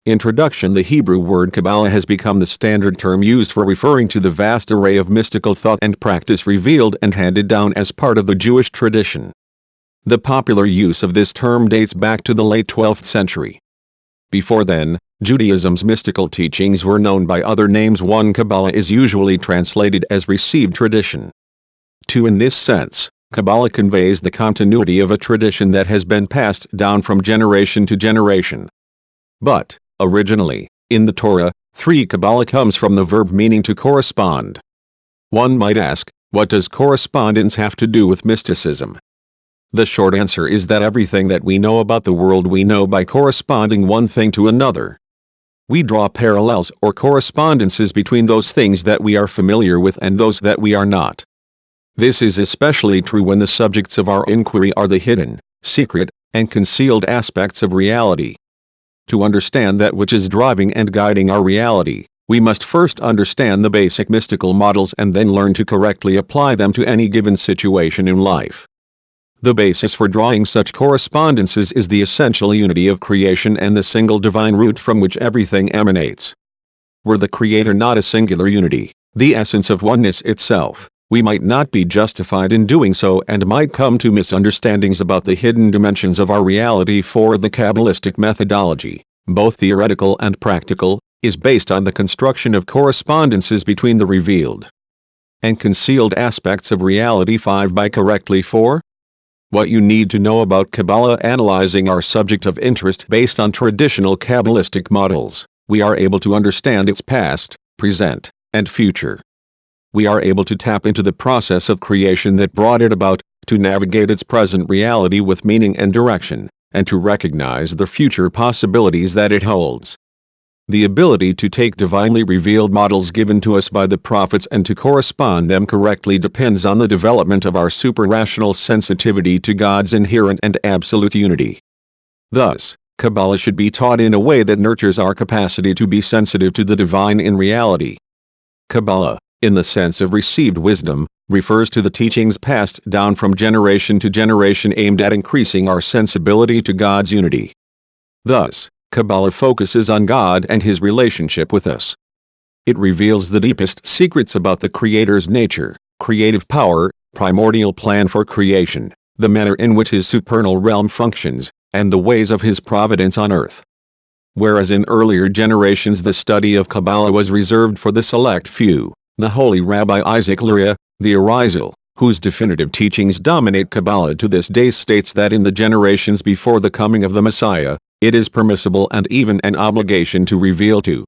Introduction. The Hebrew word Kabbalah has become the standard term used for referring to the vast array of mystical thought and practice revealed and handed down as part of the Jewish tradition. The popular use of this term dates back to the late 12th century. Before then, Judaism's mystical teachings were known by other names. 1. Kabbalah is usually translated as received tradition. 2. In this sense, Kabbalah conveys the continuity of a tradition that has been passed down from generation to generation. But, originally, in the Torah, 3. Kabbalah comes from the verb meaning to correspond. One might ask, what does correspondence have to do with mysticism? The short answer is that everything that we know about the world we know by corresponding one thing to another. We draw parallels or correspondences between those things that we are familiar with and those that we are not. This is especially true when the subjects of our inquiry are the hidden, secret, and concealed aspects of reality. To understand that which is driving and guiding our reality, we must first understand the basic mystical models and then learn to correctly apply them to any given situation in life. The basis for drawing such correspondences is the essential unity of creation and the single divine root from which everything emanates. Were the Creator not a singular unity, the essence of oneness itself, we might not be justified in doing so and might come to misunderstandings about the hidden dimensions of our reality. For the Kabbalistic methodology, both theoretical and practical, is based on the construction of correspondences between the revealed and concealed aspects of reality. 5. By correctly. 4. What you need to know about Kabbalah. Analyzing our subject of interest based on traditional Kabbalistic models, we are able to understand its past, present, and future. We are able to tap into the process of creation that brought it about, to navigate its present reality with meaning and direction, and to recognize the future possibilities that it holds. The ability to take divinely revealed models given to us by the prophets and to correspond them correctly depends on the development of our super-rational sensitivity to God's inherent and absolute unity. Thus, Kabbalah should be taught in a way that nurtures our capacity to be sensitive to the divine in reality. Kabbalah, in the sense of received wisdom, refers to the teachings passed down from generation to generation aimed at increasing our sensibility to God's unity. Thus, Kabbalah focuses on God and His relationship with us. It reveals the deepest secrets about the Creator's nature, creative power, primordial plan for creation, the manner in which His supernal realm functions, and the ways of His providence on earth. Whereas in earlier generations the study of Kabbalah was reserved for the select few, the holy Rabbi Isaac Luria, the Arizal, whose definitive teachings dominate Kabbalah to this day, states that in the generations before the coming of the Messiah, it is permissible and even an obligation to reveal to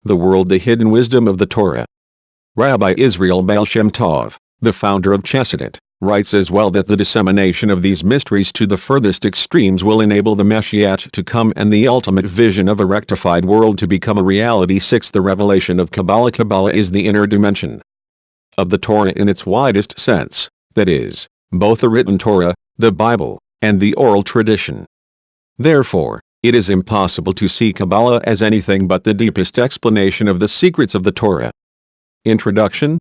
the world the hidden wisdom of the Torah. Rabbi Israel Baal Shem Tov, the founder of Chassidut, writes as well that the dissemination of these mysteries to the furthest extremes will enable the Mashiach to come and the ultimate vision of a rectified world to become a reality. 6. The revelation of Kabbalah. Kabbalah is the inner dimension of the Torah in its widest sense, that is, both the written Torah, the Bible, and the oral tradition. Therefore, it is impossible to see Kabbalah as anything but the deepest explanation of the secrets of the Torah. Introduction.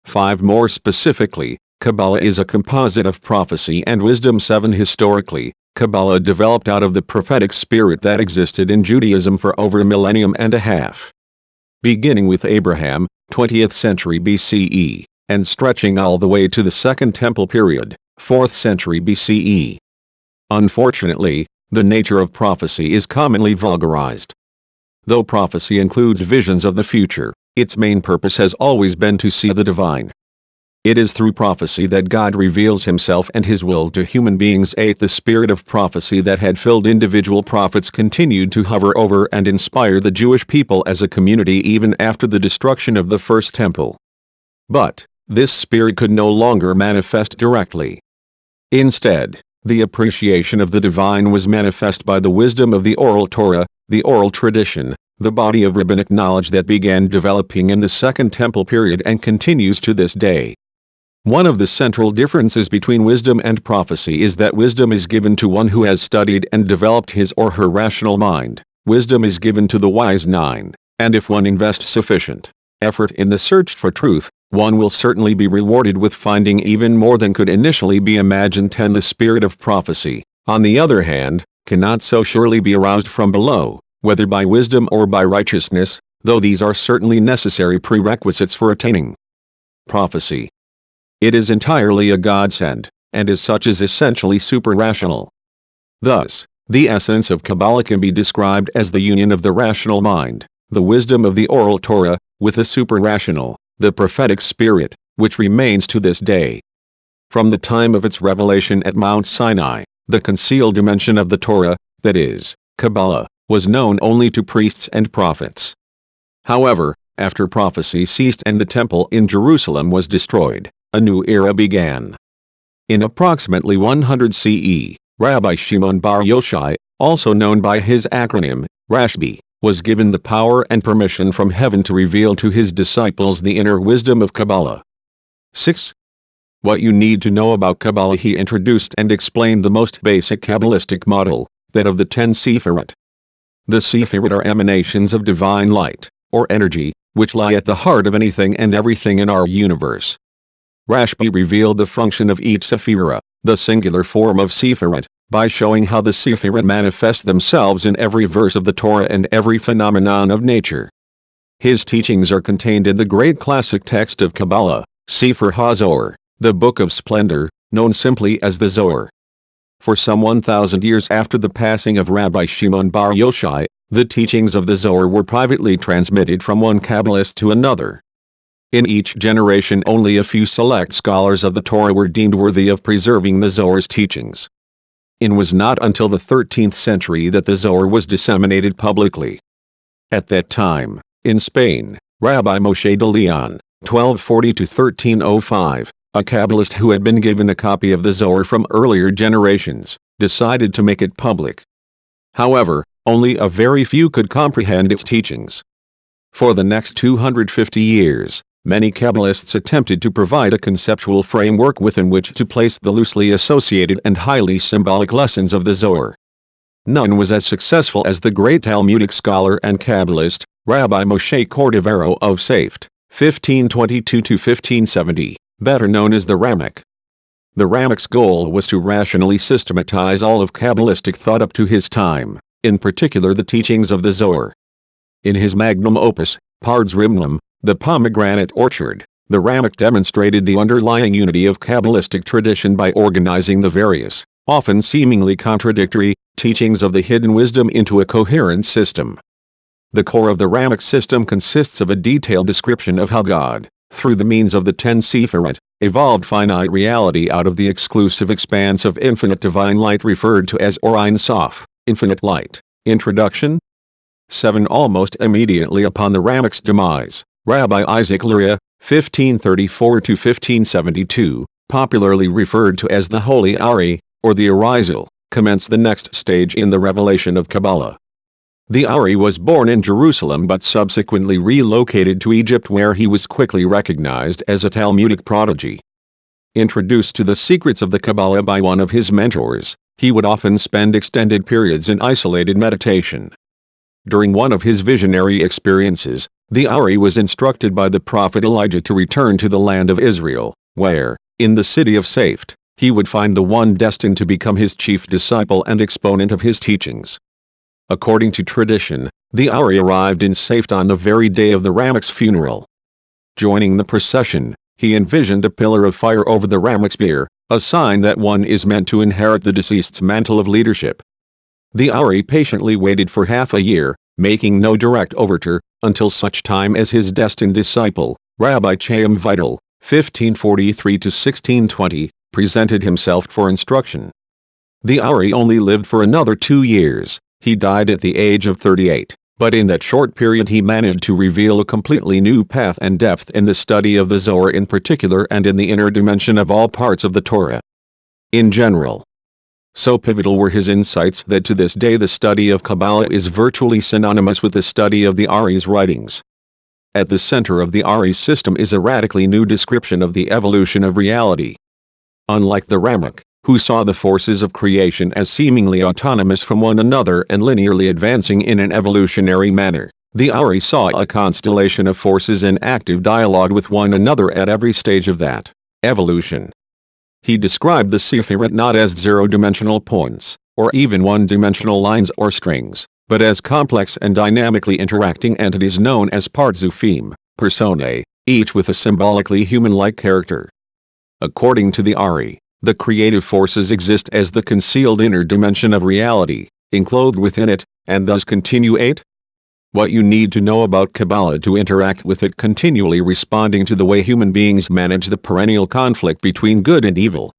5. More specifically, Kabbalah is a composite of prophecy and wisdom. 7. Historically, Kabbalah developed out of the prophetic spirit that existed in Judaism for over a millennium and a half. Beginning with Abraham, 20th century BCE, and stretching all the way to the Second Temple period, 4th century BCE. Unfortunately, the nature of prophecy is commonly vulgarized. Though prophecy includes visions of the future, its main purpose has always been to see the divine. It is through prophecy that God reveals Himself and His will to human beings. 8. The spirit of prophecy that had filled individual prophets continued to hover over and inspire the Jewish people as a community even after the destruction of the First Temple. But, this spirit could no longer manifest directly. Instead, the appreciation of the divine was manifest by the wisdom of the oral Torah, the oral tradition, the body of rabbinic knowledge that began developing in the Second Temple period and continues to this day. One of the central differences between wisdom and prophecy is that wisdom is given to one who has studied and developed his or her rational mind. Wisdom is given to the wise 9, and if one invests sufficient effort in the search for truth, one will certainly be rewarded with finding even more than could initially be imagined. 10. The spirit of prophecy, on the other hand, cannot so surely be aroused from below, whether by wisdom or by righteousness, though these are certainly necessary prerequisites for attaining prophecy. It is entirely a godsend, and as such is essentially super-rational. Thus, the essence of Kabbalah can be described as the union of the rational mind, the wisdom of the oral Torah, with the super-rational, the prophetic spirit, which remains to this day. From the time of its revelation at Mount Sinai, the concealed dimension of the Torah, that is, Kabbalah, was known only to priests and prophets. However, after prophecy ceased and the temple in Jerusalem was destroyed, a new era began. In approximately 100 CE, Rabbi Shimon Bar Yochai, also known by his acronym, Rashbi, was given the power and permission from heaven to reveal to his disciples the inner wisdom of Kabbalah. 6. What you need to know about Kabbalah. He introduced and explained the most basic Kabbalistic model, that of the 10 Sephirot. The Sephirot are emanations of divine light, or energy, which lie at the heart of anything and everything in our universe. Rashbi revealed the function of each Sephirah, the singular form of Sephirot, by showing how the Sephirot manifest themselves in every verse of the Torah and every phenomenon of nature. His teachings are contained in the great classic text of Kabbalah, Sefer HaZohar, the Book of Splendor, known simply as the Zohar. For some 1,000 years after the passing of Rabbi Shimon Bar Yochai, the teachings of the Zohar were privately transmitted from one Kabbalist to another. In each generation only a few select scholars of the Torah were deemed worthy of preserving the Zohar's teachings. It was not until the 13th century that the Zohar was disseminated publicly. At that time, in Spain, Rabbi Moshe de Leon, 1240–1305, a Kabbalist who had been given a copy of the Zohar from earlier generations, decided to make it public. However, only a very few could comprehend its teachings. For the next 250 years, many Kabbalists attempted to provide a conceptual framework within which to place the loosely associated and highly symbolic lessons of the Zohar. None was as successful as the great Talmudic scholar and Kabbalist, Rabbi Moshe Cordovero of Safed, 1522–1570, better known as the Ramak. The Ramak's goal was to rationally systematize all of Kabbalistic thought up to his time, in particular the teachings of the Zohar. In his magnum opus, Pardes Rimnum, the Pomegranate Orchard, the Ramak demonstrated the underlying unity of Kabbalistic tradition by organizing the various, often seemingly contradictory, teachings of the hidden wisdom into a coherent system. The core of the Ramak system consists of a detailed description of how God, through the means of the 10 Sephirot, evolved finite reality out of the exclusive expanse of infinite divine light referred to as Or Ein Sof, infinite light. Introduction. 7. Almost immediately upon the Ramak's demise, Rabbi Isaac Luria, 1534–1572, popularly referred to as the Holy Ari, or the Arizal, commenced the next stage in the revelation of Kabbalah. The Ari was born in Jerusalem but subsequently relocated to Egypt, where he was quickly recognized as a Talmudic prodigy. Introduced to the secrets of the Kabbalah by one of his mentors, he would often spend extended periods in isolated meditation. During one of his visionary experiences, the Ari was instructed by the prophet Elijah to return to the land of Israel, where, in the city of Safed, he would find the one destined to become his chief disciple and exponent of his teachings. According to tradition, the Ari arrived in Safed on the very day of the Ramak's funeral. Joining the procession, he envisioned a pillar of fire over the Ramak's bier, a sign that one is meant to inherit the deceased's mantle of leadership. The Ari patiently waited for half a year, making no direct overture, until such time as his destined disciple, Rabbi Chaim Vital, 1543–1620, presented himself for instruction. The Ari only lived for another 2 years. He died at the age of 38, but in that short period he managed to reveal a completely new path and depth in the study of the Zohar in particular and in the inner dimension of all parts of the Torah in general. So pivotal were his insights that to this day the study of Kabbalah is virtually synonymous with the study of the Ari's writings. At the center of the Ari's system is a radically new description of the evolution of reality. Unlike the Ramak, who saw the forces of creation as seemingly autonomous from one another and linearly advancing in an evolutionary manner, the Ari saw a constellation of forces in active dialogue with one another at every stage of that evolution. He described the Sephirot not as zero-dimensional points, or even one-dimensional lines or strings, but as complex and dynamically interacting entities known as partzufim, personae, each with a symbolically human-like character. According to the Ari, the creative forces exist as the concealed inner dimension of reality, enclosed within it, and thus continuate. What you need to know about Kabbalah to interact with it, continually responding to the way human beings manage the perennial conflict between good and evil.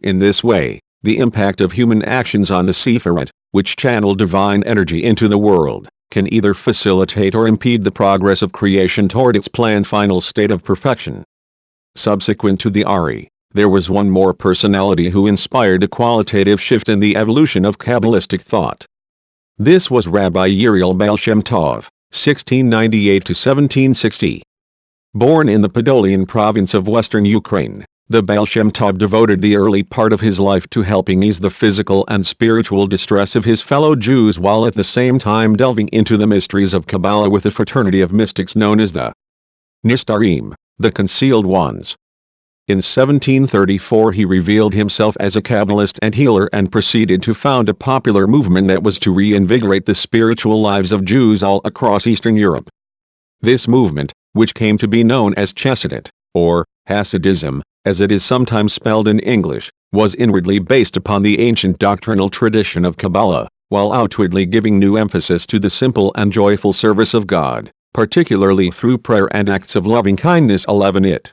In this way, the impact of human actions on the Sephirot, which channel divine energy into the world, can either facilitate or impede the progress of creation toward its planned final state of perfection. Subsequent to the Ari, there was one more personality who inspired a qualitative shift in the evolution of Kabbalistic thought. This was Rabbi Yeriel Baal Shem Tov, 1698–1760. Born in the Podolian province of western Ukraine, the Baal Shem Tov devoted the early part of his life to helping ease the physical and spiritual distress of his fellow Jews, while at the same time delving into the mysteries of Kabbalah with a fraternity of mystics known as the Nistarim, the Concealed Ones. In 1734 he revealed himself as a Kabbalist and healer and proceeded to found a popular movement that was to reinvigorate the spiritual lives of Jews all across Eastern Europe. This movement, which came to be known as Chassidut, or Hasidism, as it is sometimes spelled in English, was inwardly based upon the ancient doctrinal tradition of Kabbalah, while outwardly giving new emphasis to the simple and joyful service of God, particularly through prayer and acts of loving-kindness. 11 It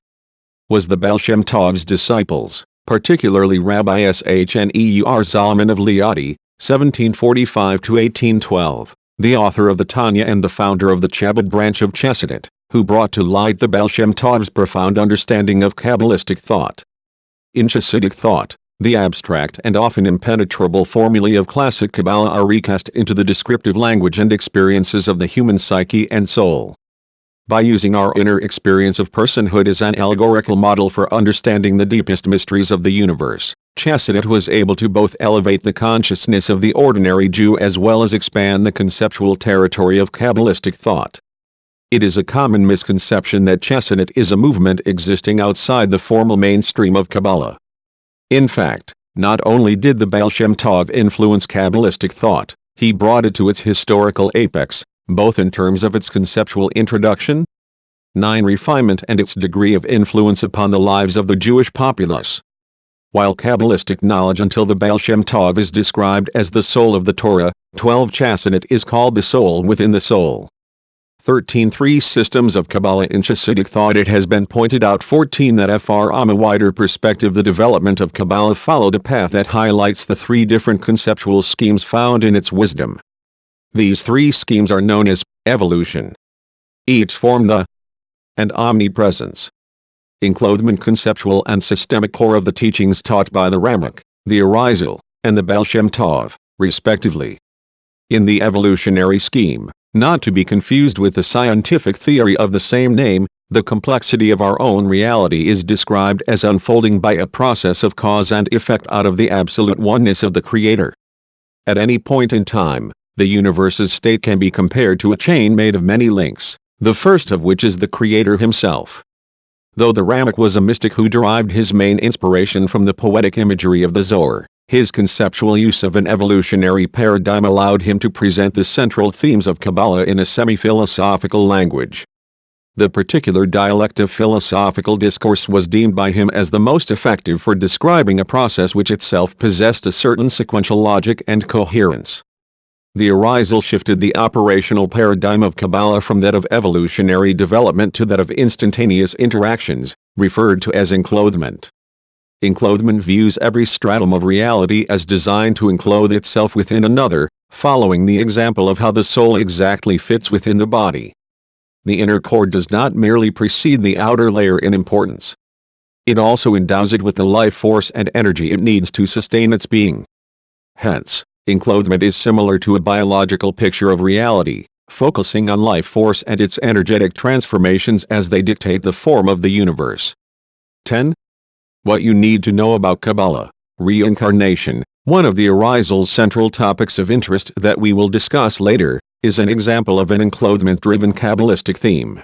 was the Baal Shem Tov's disciples, particularly Rabbi Shneur Zalman of Liadi, 1745–1812, the author of the Tanya and the founder of the Chabad branch of Chassidut, who brought to light the Baal Shem Tov's profound understanding of Kabbalistic thought. In Chassidic thought, the abstract and often impenetrable formulae of classic Kabbalah are recast into the descriptive language and experiences of the human psyche and soul. By using our inner experience of personhood as an allegorical model for understanding the deepest mysteries of the universe, Chassidut was able to both elevate the consciousness of the ordinary Jew as well as expand the conceptual territory of Kabbalistic thought. It is a common misconception that Chassidut is a movement existing outside the formal mainstream of Kabbalah. In fact, not only did the Baal Shem Tov influence Kabbalistic thought, he brought it to its historical apex, both in terms of its conceptual introduction, refinement, and its degree of influence upon the lives of the Jewish populace. While Kabbalistic knowledge until the Baal Shem Tov is described as the soul of the Torah, 12 Chassidut is called the soul within the soul. 13 Three systems of Kabbalah in Chassidic thought. It has been pointed out 14 that from a wider perspective the development of Kabbalah followed a path that highlights the three different conceptual schemes found in its wisdom. These three schemes are known as evolution, each form the and omnipresence. Enclothement, conceptual and systemic core of the teachings taught by the Ramak, the Arizal, and the Baal Shem Tov, respectively. In the evolutionary scheme, not to be confused with the scientific theory of the same name, the complexity of our own reality is described as unfolding by a process of cause and effect out of the absolute oneness of the Creator. At any point in time, the universe's state can be compared to a chain made of many links, the first of which is the Creator himself. Though the Ramak was a mystic who derived his main inspiration from the poetic imagery of the Zohar, his conceptual use of an evolutionary paradigm allowed him to present the central themes of Kabbalah in a semi-philosophical language. The particular dialect of philosophical discourse was deemed by him as the most effective for describing a process which itself possessed a certain sequential logic and coherence. The Arizal shifted the operational paradigm of Kabbalah from that of evolutionary development to that of instantaneous interactions, referred to as enclothement. Enclothement views every stratum of reality as designed to enclothe itself within another, following the example of how the soul exactly fits within the body. The inner core does not merely precede the outer layer in importance. It also endows it with the life force and energy it needs to sustain its being. Hence, enclothement is similar to a biological picture of reality, focusing on life force and its energetic transformations as they dictate the form of the universe. 10. What you need to know about Kabbalah. Reincarnation, one of the Arizal's central topics of interest that we will discuss later, is an example of an enclothement-driven Kabbalistic theme.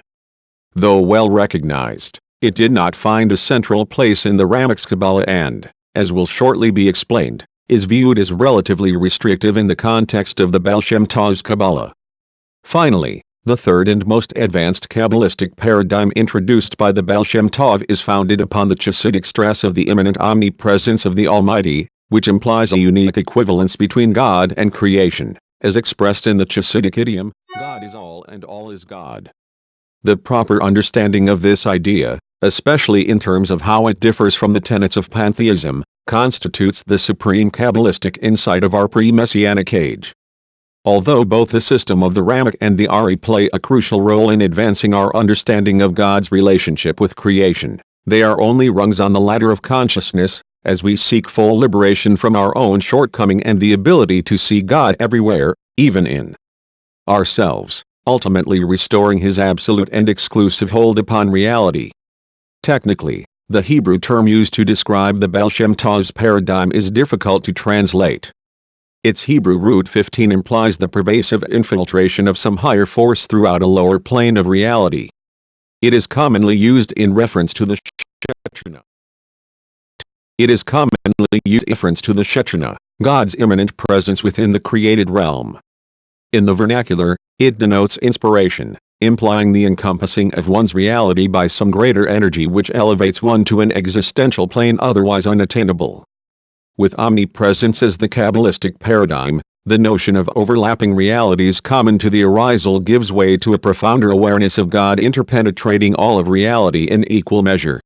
Though well recognized, it did not find a central place in the Ramak's Kabbalah and, as will shortly be explained, is viewed as relatively restrictive in the context of the Baal Shem Tov's Kabbalah. Finally, the third and most advanced Kabbalistic paradigm introduced by the Baal Shem Tov is founded upon the Chassidic stress of the immanent omnipresence of the Almighty, which implies a unique equivalence between God and creation, as expressed in the Chassidic idiom, God is all and all is God. The proper understanding of this idea, especially in terms of how it differs from the tenets of pantheism, constitutes the supreme Kabbalistic insight of our pre-Messianic age. Although both the system of the Ramak and the Ari play a crucial role in advancing our understanding of God's relationship with creation, they are only rungs on the ladder of consciousness, as we seek full liberation from our own shortcoming and the ability to see God everywhere, even in ourselves, ultimately restoring His absolute and exclusive hold upon reality. Technically, the Hebrew term used to describe the Baal Shem Tov's paradigm is difficult to translate. Its Hebrew root 15 implies the pervasive infiltration of some higher force throughout a lower plane of reality. It is commonly used in reference to the Shekinah. God's immanent presence within the created realm. In the vernacular, it denotes inspiration, implying the encompassing of one's reality by some greater energy which elevates one to an existential plane otherwise unattainable. With omnipresence as the Kabbalistic paradigm, the notion of overlapping realities common to the arisal gives way to a profounder awareness of God interpenetrating all of reality in equal measure.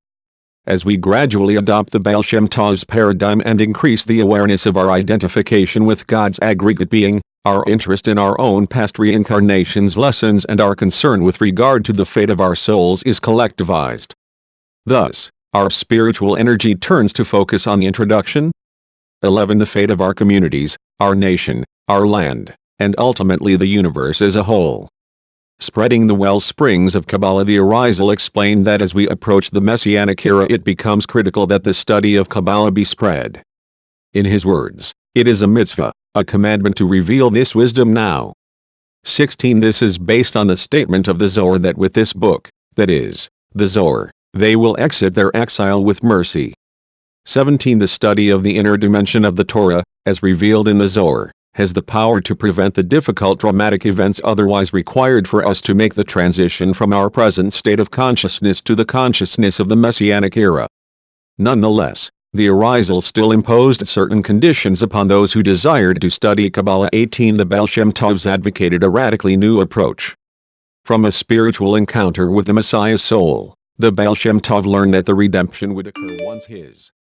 As we gradually adopt the Baal Shem Tov's paradigm and increase the awareness of our identification with God's aggregate being, our interest in our own past reincarnations lessens and our concern with regard to the fate of our souls is collectivized. Thus, our spiritual energy turns to focus on the introduction, 11. The fate of our communities, our nation, our land, and ultimately the universe as a whole. Spreading the well springs of Kabbalah. The Arizal explained that as we approach the Messianic era it becomes critical that the study of Kabbalah be spread. In his words, it is a mitzvah, a commandment to reveal this wisdom now. 16. This is based on the statement of the Zohar that with this book, that is, the Zohar, they will exit their exile with mercy. 17. The study of the inner dimension of the Torah, as revealed in the Zohar, has the power to prevent the difficult dramatic events otherwise required for us to make the transition from our present state of consciousness to the consciousness of the Messianic era. Nonetheless, the Arizal still imposed certain conditions upon those who desired to study Kabbalah. 18. The Baal Shem Tovs advocated a radically new approach. From a spiritual encounter with the Messiah's soul, the Baal Shem Tov learned that the redemption would occur once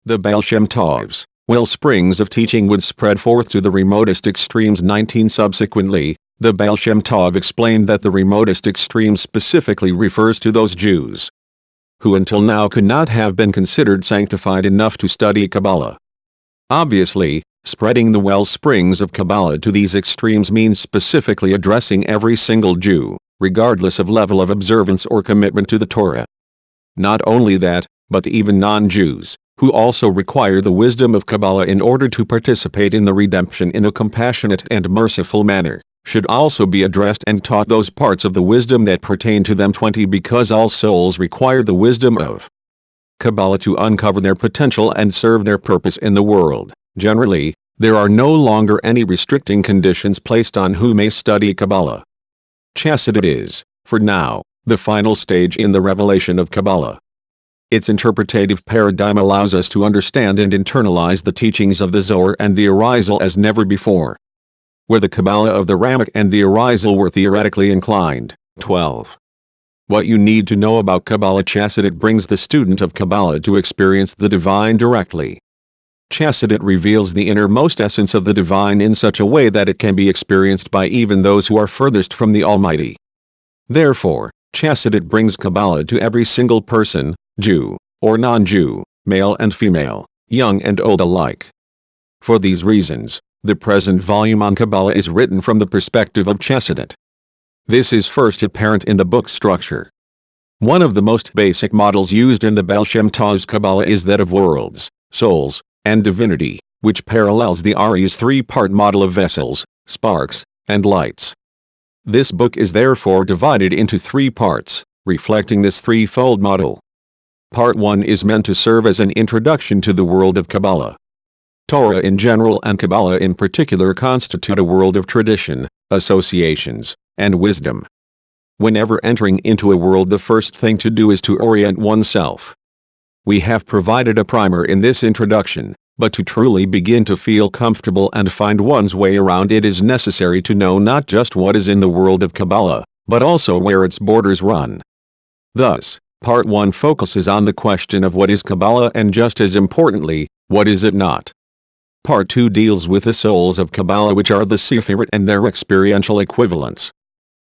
the Baal Shem Tov's well springs of teaching would spread forth to the remotest extremes. 19. Subsequently, the Baal Shem Tov explained that the remotest extreme specifically refers to those Jews who until now could not have been considered sanctified enough to study Kabbalah. Obviously, spreading the well springs of Kabbalah to these extremes means specifically addressing every single Jew, regardless of level of observance or commitment to the Torah. Not only that, but even non-Jews, who also require the wisdom of Kabbalah in order to participate in the redemption in a compassionate and merciful manner, should also be addressed and taught those parts of the wisdom that pertain to them. 20. Because all souls require the wisdom of Kabbalah to uncover their potential and serve their purpose in the world, generally, there are no longer any restricting conditions placed on who may study Kabbalah. Chassidut is, for now, the final stage in the revelation of Kabbalah. Its interpretative paradigm allows us to understand and internalize the teachings of the Zohar and the Arizal as never before. Where the Kabbalah of the Ramak and the Arizal were theoretically inclined. 12. What you need to know about Kabbalah. Chassidut brings the student of Kabbalah to experience the divine directly. Chassidut reveals the innermost essence of the divine in such a way that it can be experienced by even those who are furthest from the Almighty. Therefore, Chassidut brings Kabbalah to every single person, Jew or non-Jew, male and female, young and old alike. For these reasons, the present volume on Kabbalah is written from the perspective of Chassidut. This is first apparent in the book structure. One of the most basic models used in the Baal Shem Tov's Kabbalah is that of worlds, souls, and divinity, which parallels the Ari's three-part model of vessels, sparks, and lights. This book is therefore divided into 3 parts, reflecting this threefold model. Part 1 is meant to serve as an introduction to the world of Kabbalah. Torah in general and Kabbalah in particular constitute a world of tradition, associations, and wisdom. Whenever entering into a world, the first thing to do is to orient oneself. We have provided a primer in this introduction, but to truly begin to feel comfortable and find one's way around it is necessary to know not just what is in the world of Kabbalah, but also where its borders run. Thus, Part 1 focuses on the question of what is Kabbalah and just as importantly, what is it not. Part 2 deals with the souls of Kabbalah, which are the Sephirot and their experiential equivalents.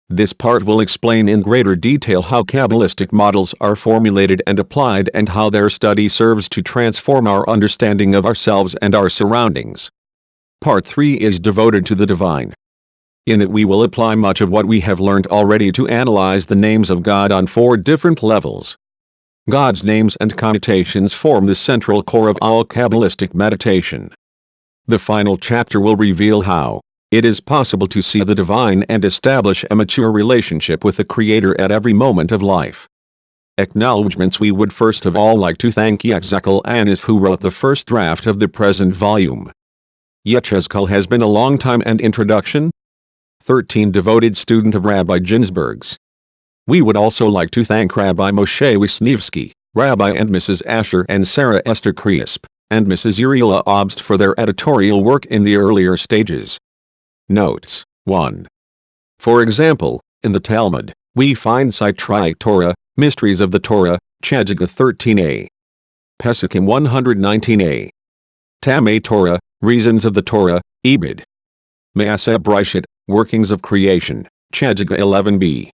This part will explain in greater detail how Kabbalistic models are formulated and applied and how their study serves to transform our understanding of ourselves and our surroundings. Part 3 is devoted to the divine. In it we will apply much of what we have learned already to analyze the names of God on 4 different levels. God's names and connotations form the central core of all Kabbalistic meditation. The final chapter will reveal how it is possible to see the divine and establish a mature relationship with the Creator at every moment of life. Acknowledgements. We would first of all like to thank Yitzchak Anis, who wrote the first draft of the present volume. Yitzchak has been a long time. And introduction. 13 devoted student of Rabbi Ginsburgh's. We would also like to thank Rabbi Moshe Wisniewski, Rabbi and Mrs. Asher and Sarah Esther Kriesp, and Mrs. Uriela Obst for their editorial work in the earlier stages. Notes. 1. For example, in the Talmud, we find Sitrai Torah, Mysteries of the Torah, Chagiga 13a. Pesukim 119a. Tamei Torah, Reasons of the Torah, Ebed. Maaseh Brishit, Workings of Creation, Chagiga 11b.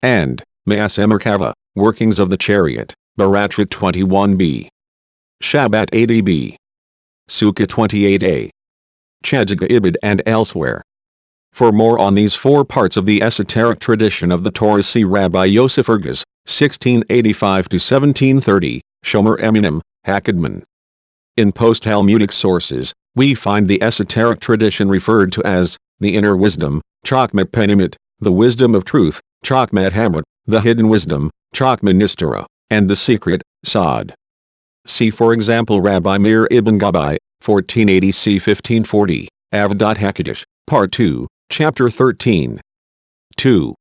And Maaseh Merkava, Workings of the Chariot, Barachrit 21b. Shabbat 80b. Sukkah 28a. Chagiga Ibid and elsewhere. For more on these 4 parts of the esoteric tradition of the Torah, see Rabbi Yosef Ergas, 1685–1730, Shomer Eminim, Hakadman. In post-Talmudic sources, we find the esoteric tradition referred to as the inner wisdom, Chokmat Penimit, the wisdom of truth, Chokmat Hamut, the hidden wisdom, Chokmat Nistara, and the secret, Sod. See for example Rabbi Meir ibn Gabbai, 1480–1540, Avodat HaKadosh, Part 2, Chapter 13. 2.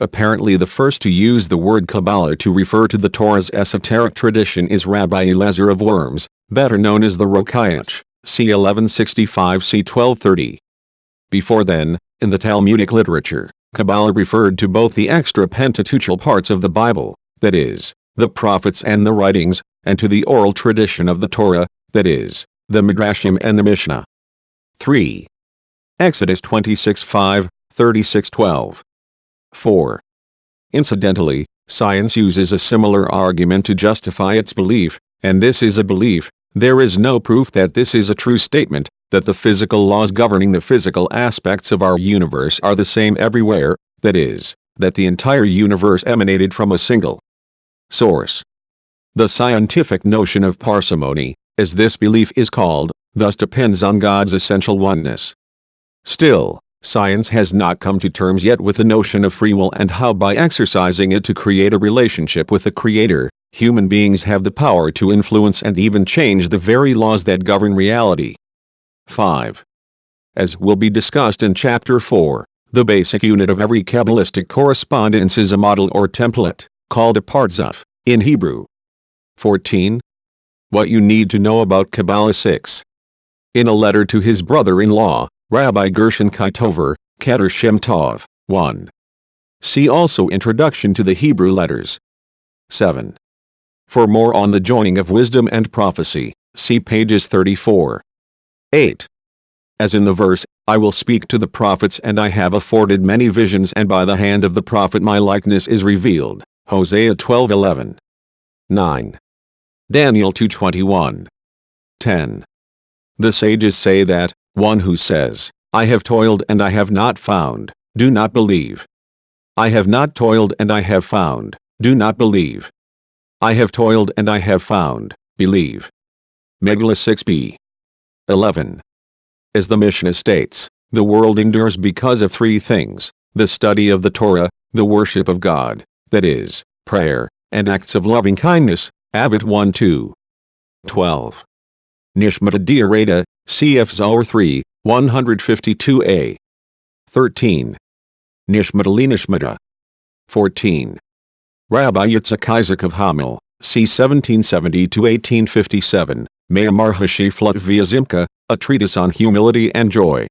Apparently the first to use the word Kabbalah to refer to the Torah's esoteric tradition is Rabbi Eliezer of Worms, better known as the Rokiach, c. 1165–c. 1230. Before then, in the Talmudic literature, Kabbalah referred to both the extra-pentateuchal parts of the Bible, that is, the prophets and the writings, and to the oral tradition of the Torah, that is, the Midrashim and the Mishnah. 3. Exodus 26:5, 36:12. 4. Incidentally, science uses a similar argument to justify its belief, and this is a belief. There is no proof that this is a true statement, that the physical laws governing the physical aspects of our universe are the same everywhere, that is, that the entire universe emanated from a single source. The scientific notion of parsimony, as this belief is called, thus depends on God's essential oneness. Still, science has not come to terms yet with the notion of free will and how by exercising it to create a relationship with the Creator, human beings have the power to influence and even change the very laws that govern reality. 5. As will be discussed in Chapter 4, the basic unit of every Kabbalistic correspondence is a model or template, called a parzuf, in Hebrew. 14. What you need to know about Kabbalah. 6. In a letter to his brother-in-law, Rabbi Gershon Kaitover, Keter Shem Tov, 1. See also Introduction to the Hebrew Letters. 7. For more on the joining of wisdom and prophecy, see pages 34. 8. As in the verse, I will speak to the prophets and I have afforded many visions and by the hand of the prophet my likeness is revealed, Hosea 12:11. 9. Daniel 2:21. 10. The sages say that, one who says, I have toiled and I have not found, do not believe. I have not toiled and I have found, do not believe. I have toiled and I have found, believe. Megillah 6b. 11. As the Mishnah states, the world endures because of 3 things, the study of the Torah, the worship of God, that is, prayer, and acts of loving kindness, Avot 1:2. 12. Nishmata Diareta, cf. Zohar 3, 152a. 13. Nishmata Linishmata. 14. Rabbi Yitzchak Isaac of Hamel, c. 1770-1857, Me'amar Hashiflat via Zimka, a treatise on humility and joy.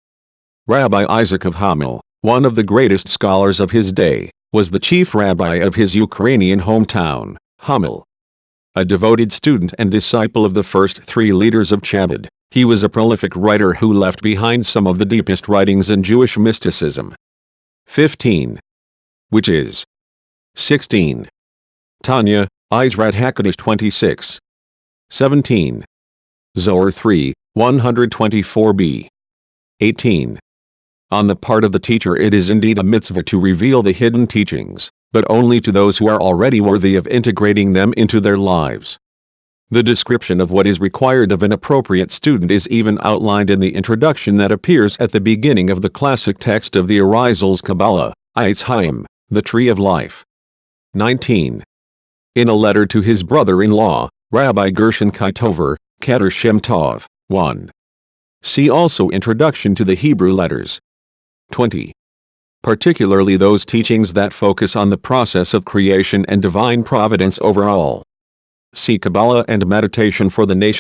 Rabbi Isaac of Hamel, one of the greatest scholars of his day, was the chief rabbi of his Ukrainian hometown, Hamel. A devoted student and disciple of the first three leaders of Chabad, he was a prolific writer who left behind some of the deepest writings in Jewish mysticism. 15. Which is 16. Tanya, Izrat Hakadosh 26. 17. Zohar 3, 124b. 18. On the part of the teacher it is indeed a mitzvah to reveal the hidden teachings, but only to those who are already worthy of integrating them into their lives. The description of what is required of an appropriate student is even outlined in the introduction that appears at the beginning of the classic text of the Arizal's Kabbalah, Eitz Chaim, the Tree of Life. 19. In a letter to his brother-in-law, Rabbi Gershon Kaitover, Keter Shem Tov, 1. See also Introduction to the Hebrew Letters. 20. Particularly those teachings that focus on the process of creation and divine providence overall. See Kabbalah and Meditation for the Nation.